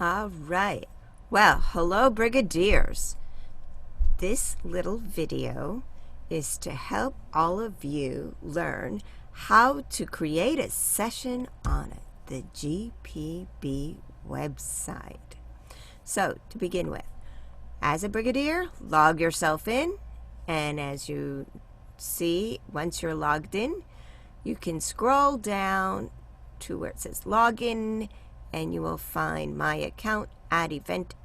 All right. Well, hello, Brigadiers. This little video is to help all of you learn how to create a session on the GPB website. So, to begin with, as a Brigadier, log yourself in, and as you see, once you're logged in, you can scroll down to where it says login, and you will find my account, add event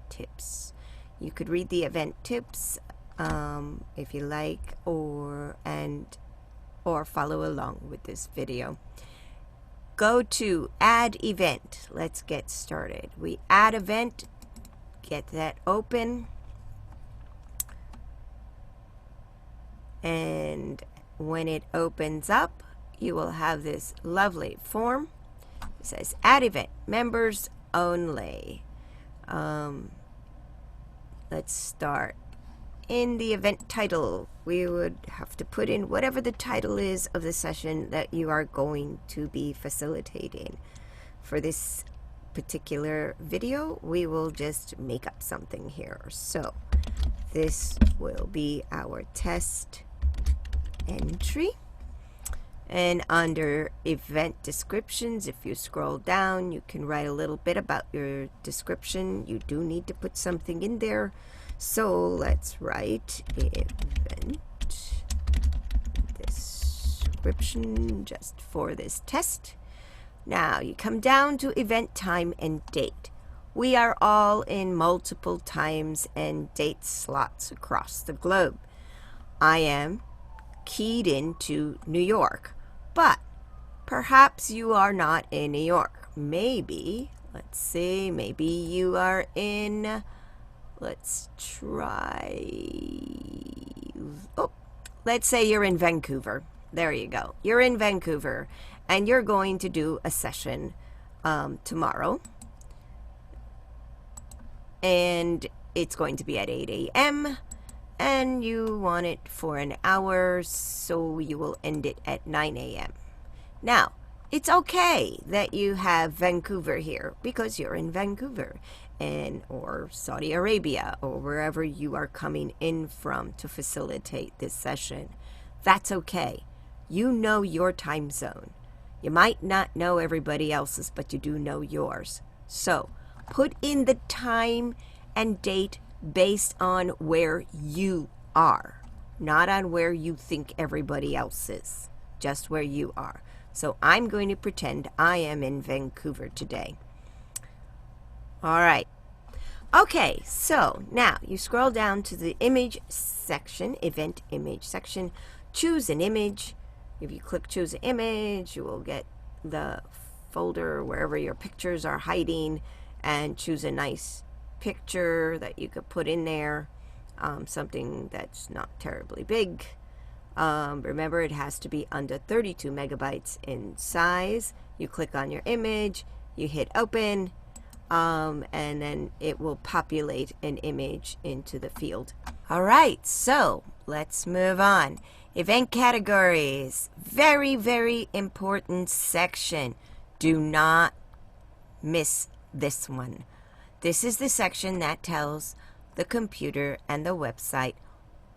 tips. You could read the event tips if you like, or follow along with this video. Go to add event. Let's get started. We add event, get that open, and when it opens up, you will have this lovely form. It says add event, members only. Let's start. In the event title, we would have to put in whatever the title is of the session that you are going to be facilitating. For this particular video, we will just make up something here. So this will be our test entry. And under event descriptions, if you scroll down, you can write a little bit about your description. You do need to put something in there. So let's write event description just for this test. Now you come down to event time and date. We are all in multiple times and date slots across the globe. I am keyed into New York, but perhaps you are not in New York. Maybe, let's see, maybe you are in, let's say you're in Vancouver. There you go. You're in Vancouver, and you're going to do a session tomorrow, and it's going to be at 8 a.m., and you want it for an hour, so you will end it at 9 a.m. Now, it's okay that you have Vancouver here because you're in Vancouver, or Saudi Arabia, or wherever you are coming in from to facilitate this session. That's okay. You know your time zone. You might not know everybody else's, but you do know yours. So, put in the time and date based on where you are, not on where you think everybody else is, just where you are. So I'm going to pretend I am in Vancouver today. All right. Okay, so now you scroll down to the image section, event image section, choose an image. If you click choose an image, you will get the folder wherever your pictures are hiding, and choose a nice picture that you could put in there, something that's not terribly big. Remember, it has to be under 32 megabytes in size. You click on your image, you hit open, and then it will populate an image into the field. All right, so let's move on. Event categories, very, very important section. Do not miss this one. This is the section that tells the computer and the website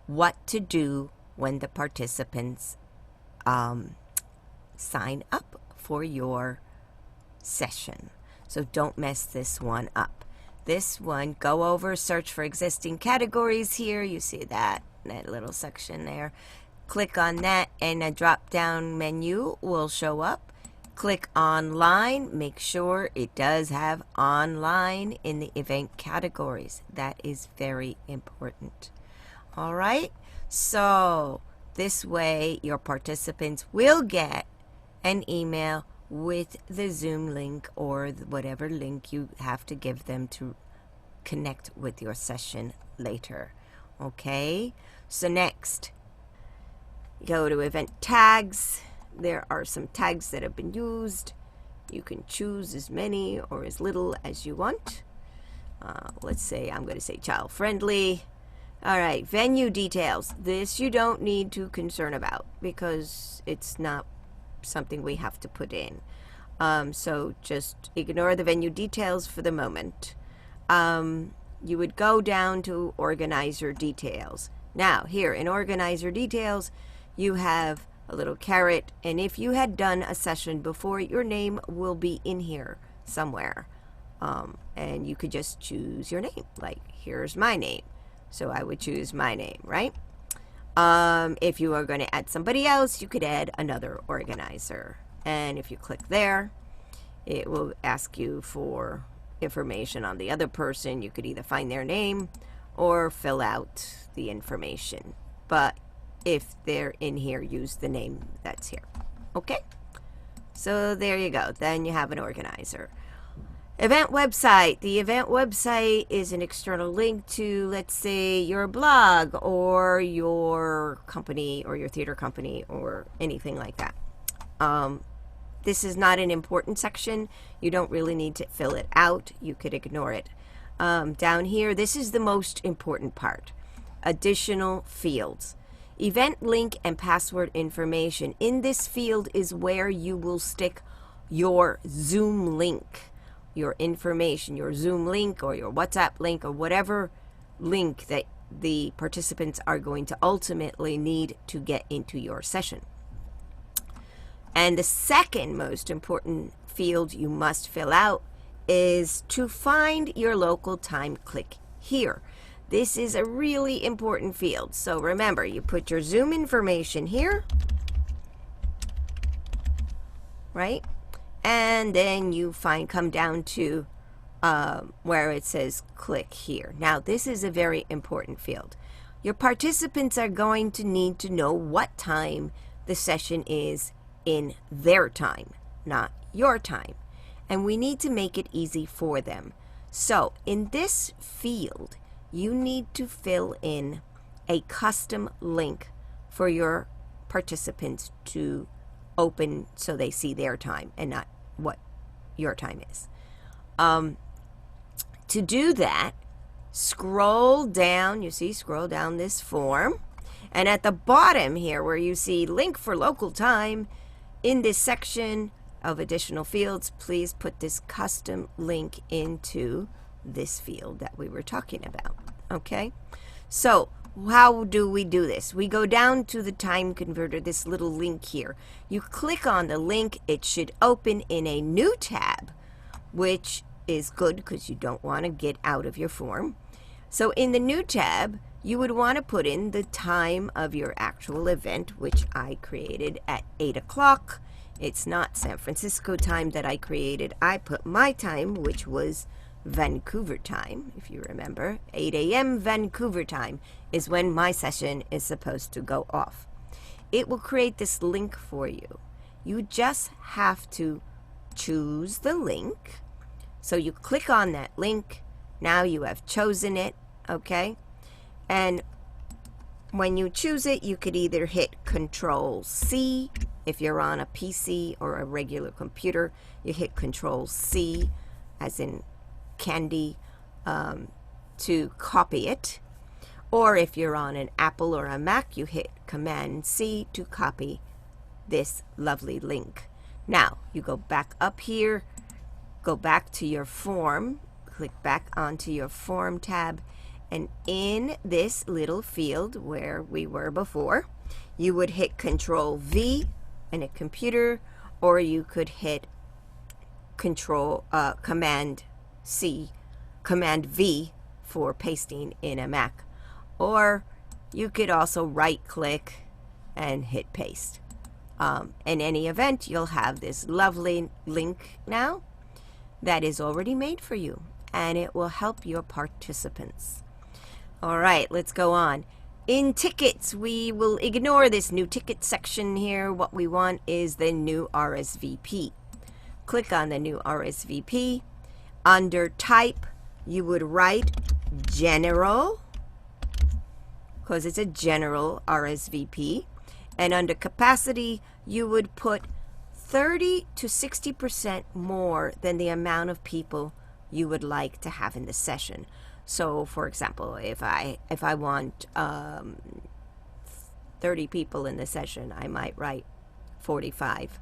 what to do when the participants sign up for your session. So don't mess this one up. This one, go over, search for existing categories here. You see that little section there. Click on that, and a drop-down menu will show up. Click online. Make sure it does have online in the event categories. That is very important. All right, so this way your participants will get an email with the Zoom link or whatever link you have to give them to connect with your session later. Okay, so next, go to event tags. There are some tags that have been used. You can choose as many or as little as you want. Let's say I'm going to say child friendly. All right, venue details. This you don't need to concern about because it's not something we have to put in. So just ignore the venue details for the moment. You would go down to organizer details. Now, here in organizer details, you have a little caret, and if you had done a session before, your name will be in here somewhere. And you could just choose your name. Like, here's my name. So I would choose my name, right? If you are going to add somebody else, you could add another organizer. And if you click there, it will ask you for information on the other person. You could either find their name or fill out the information. But if they're in here, use the name that's here. Okay? So there you go. Then you have an organizer. Event website. The event website is an external link to, let's say, your blog or your company or your theater company or anything like that. This is not an important section. You don't really need to fill it out. You could ignore it. Down here, this is the most important part. Additional fields. Event link and password information. In this field is where you will stick your Zoom link. Your information, your Zoom link or your WhatsApp link or whatever link that the participants are going to ultimately need to get into your session. And the second most important field you must fill out is to find your local time. Click here. This is a really important field. So remember, you put your Zoom information here, right? And then you come down to where it says click here. Now, this is a very important field. Your participants are going to need to know what time the session is in their time, not your time. And we need to make it easy for them. So in this field, you need to fill in a custom link for your participants to open so they see their time and not what your time is. To do that, scroll down. You see, scroll down this form. And at the bottom here where you see link for local time, in this section of additional fields, please put this custom link into this field that we were talking about. Okay? So how do we do this? We go down to the time converter, this little link here. You click on the link. It should open in a new tab, which is good because you don't want to get out of your form. So in the new tab, you would want to put in the time of your actual event, which I created at 8 o'clock. It's not San Francisco time that I created. I put my time, which was Vancouver time, if you remember. 8 a.m. Vancouver time is when my session is supposed to go off. It will create this link for you. You just have to choose the link. So you click on that link. Now you have chosen it, okay? And when you choose it, you could either hit Control C if you're on a PC or a regular computer. You hit Control C, as in candy, to copy it. Or if you're on an Apple or a Mac, you hit Command C to copy this lovely link. Now, you go back up here, go back to your form, click back onto your form tab, and in this little field where we were before, you would hit Control V in a computer, or you could hit Command C, Command V for pasting in a Mac. Or you could also right click and hit paste. In any event, you'll have this lovely link now that is already made for you, and it will help your participants. All right, let's go on. In tickets, we will ignore this new ticket section here. What we want is the new RSVP. Click on the new RSVP. Under type, you would write general, because it's a general RSVP. And under capacity, you would put 30 to 60% more than the amount of people you would like to have in the session. So, for example, if I want 30 people in the session, I might write 45,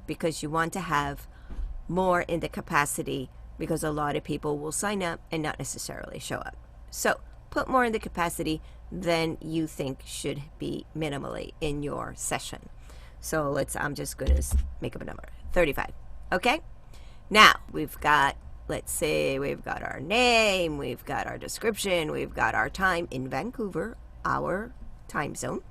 because you want to have more in the capacity because a lot of people will sign up and not necessarily show up. So put more in the capacity than you think should be minimally in your session. So I'm just going to make up a number, 35. Okay? Now, we've got, let's say we've got our name, we've got our description, we've got our time in Vancouver, our time zone.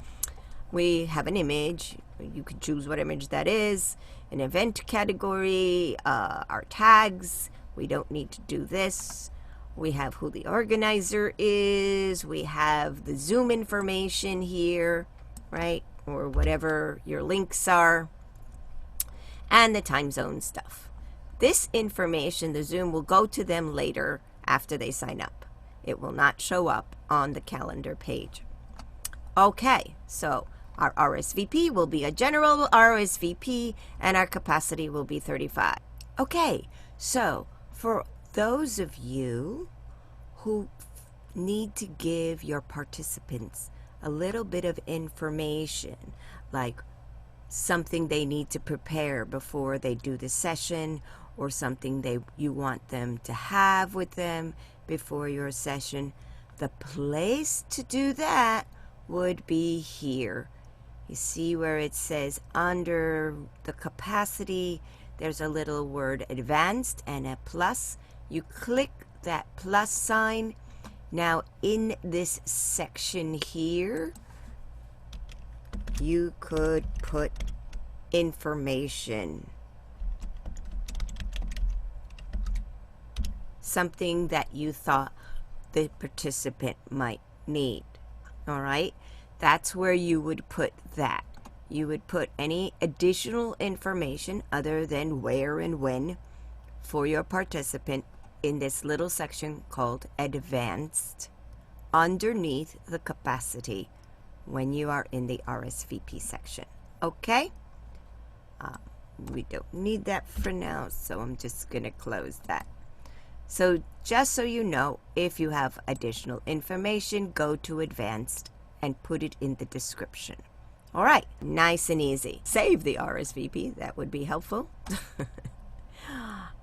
We have an image. You can choose what image that is, an event category, our tags. We don't need to do this. We have who the organizer is. We have the Zoom information here, right? Or whatever your links are. And the time zone stuff. This information, the Zoom will go to them later after they sign up. It will not show up on the calendar page. Okay, so our RSVP will be a general RSVP and our capacity will be 35. Okay, so for those of you who need to give your participants a little bit of information, like something they need to prepare before they do the session, or something you want them to have with them before your session, the place to do that would be here. You see where it says under the capacity, there's a little word advanced and a plus. You click that plus sign. Now in this section here, you could put information. Something that you thought the participant might need. All right? That's where you would put that. You would put any additional information other than where and when for your participant in this little section called Advanced underneath the capacity when you are in the RSVP section. Okay? We don't need that for now, so I'm just going to close that. So just so you know, if you have additional information, go to Advanced and put it in the description. All right, nice and easy. Save the RSVP, that would be helpful.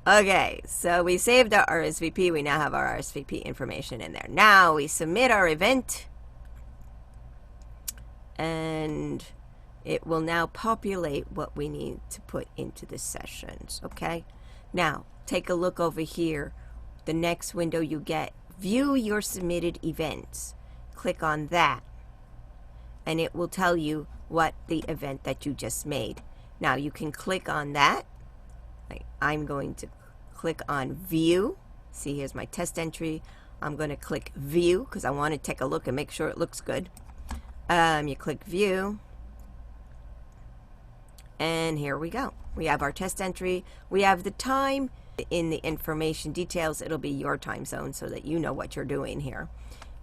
Okay, so we saved our RSVP. We now have our RSVP information in there. Now we submit our event, and it will now populate what we need to put into the sessions, okay? Now, take a look over here. The next window you get, view your submitted events. Click on that, and it will tell you what the event that you just made. Now, you can click on that. I'm going to click on View. See, here's my test entry. I'm going to click View because I want to take a look and make sure it looks good. You click View, and here we go. We have our test entry. We have the time. In the information details, it'll be your time zone so that you know what you're doing here.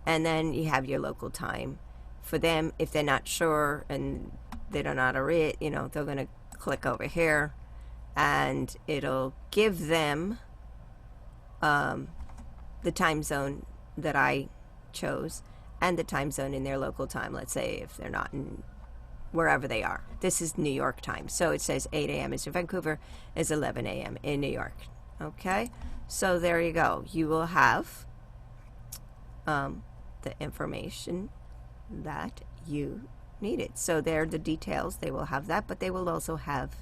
And then you have your local time. For them, if they're not sure and they don't know how to read, they're going to click over here, and it'll give them the time zone that I chose and the time zone in their local time. Let's say if they're not in wherever they are. This is New York time. So it says 8 a.m. is in Vancouver, is 11 a.m. in New York. Okay, so there you go. You will have the information that you needed. So there are the details. They will have that, but they will also have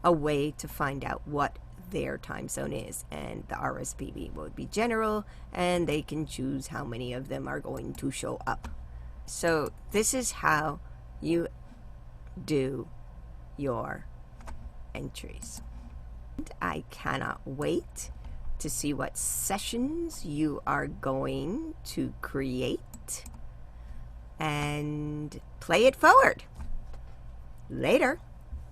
a way to find out what their time zone is, and the RSVP would be general, and they can choose how many of them are going to show up. So this is how you do your entries. I cannot wait to see what sessions you are going to create and play it forward. Later.